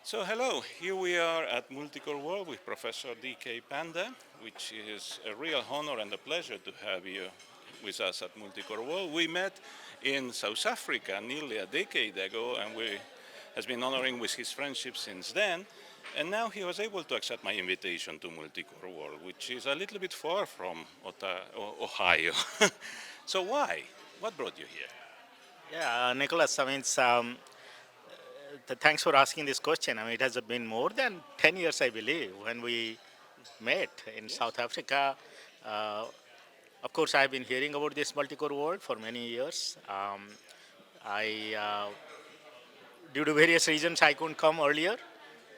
So hello, here we are at Multicore World with Professor DK Panda, which is a real honor and a pleasure to have you with us at Multicore World. We met in South Africa nearly a decade ago, and we has been honoring with his friendship since then. And now he was able to accept my invitation to Multicore World, which is a little bit far from Ohio. So why? What brought you here? Yeah, Nicholas, thanks for asking this question. It has been more than 10 years, I believe, when we met in Yes. South Africa. Uh, of course, I've been hearing about this multicore world for many years. Due to various reasons, I couldn't come earlier,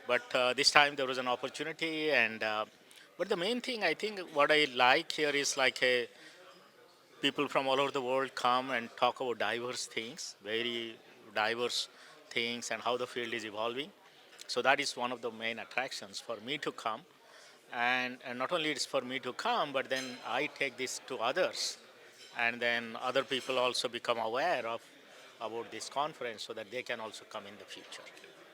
but this time there was an opportunity. But the main thing, I think, what I like here is people from all over the world come and talk about diverse things, very diverse things, and how the field is evolving. So that is one of the main attractions for me to come. And not only it's for me to come, but then I take this to others, and then other people also become aware of about this conference so that they can also come in the future.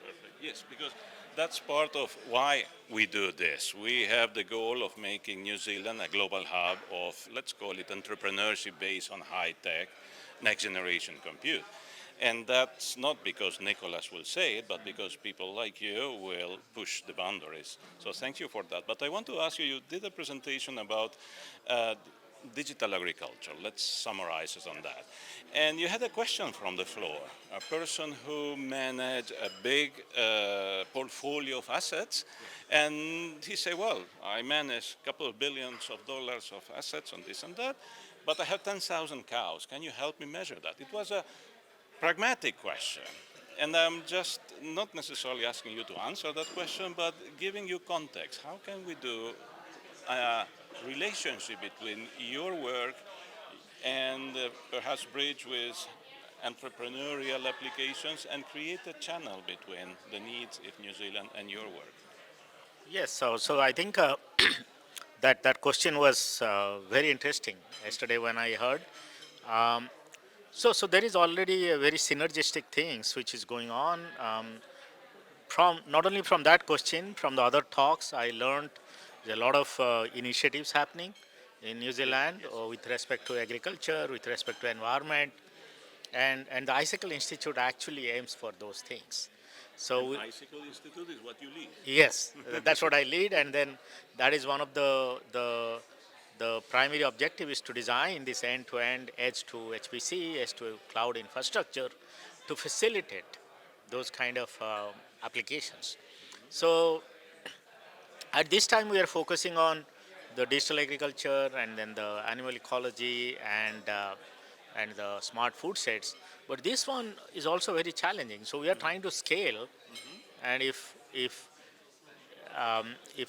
Perfect. Yes, because that's part of why we do this. We have the goal of making New Zealand a global hub of, let's call it entrepreneurship based on high tech, next generation compute. And that's not because Nicholas will say it, but because people like you will push the boundaries. So thank you for that. But I want to ask you, you did a presentation about uh, digital agriculture. Let's summarize it on that. And you had a question from the floor. A person who managed a big portfolio of assets, and he said, well, I manage a couple of billions of dollars of assets on this and that, but I have 10,000 cows. Can you help me measure that? It was a pragmatic question. And I'm just not necessarily asking you to answer that question, but giving you context. How can we do a relationship between your work and perhaps bridge with entrepreneurial applications and create a channel between the needs of New Zealand and your work? Yes, so I think that question was very interesting yesterday when I heard. Um, so there is already a very synergistic things which is going on. From not only from that question, from the other talks, I learned there's a lot of initiatives happening in New Yes, Zealand yes. with respect to agriculture, with respect to environment, and the Icicle Institute actually aims for those things. And So Icicle Institute is what you lead. yes, that's what I lead, and then that is one of the primary objective is to design this end-to-end edge to HPC, edge to cloud infrastructure, to facilitate those kind of applications. So at this time, we are focusing on the digital agriculture and then the animal ecology and the smart food sets. But this one is also very challenging. So we are trying to scale, and if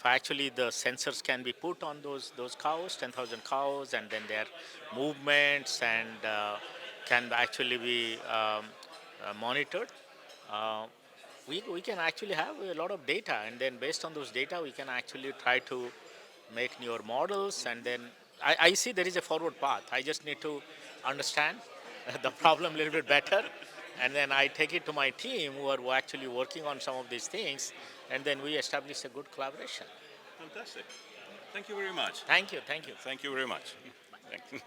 actually the sensors can be put on those cows, 10,000 cows, and then their movements and can actually be monitored, uh, we can actually have a lot of data, and then based on those data, we can actually try to make newer models, and then I see there is a forward path. I just need to understand the problem a little bit better, and then I take it to my team who are actually working on some of these things, and then we establish a good collaboration. Fantastic. Thank you very much. Thank you, thank you. Thank you very much. Thank you.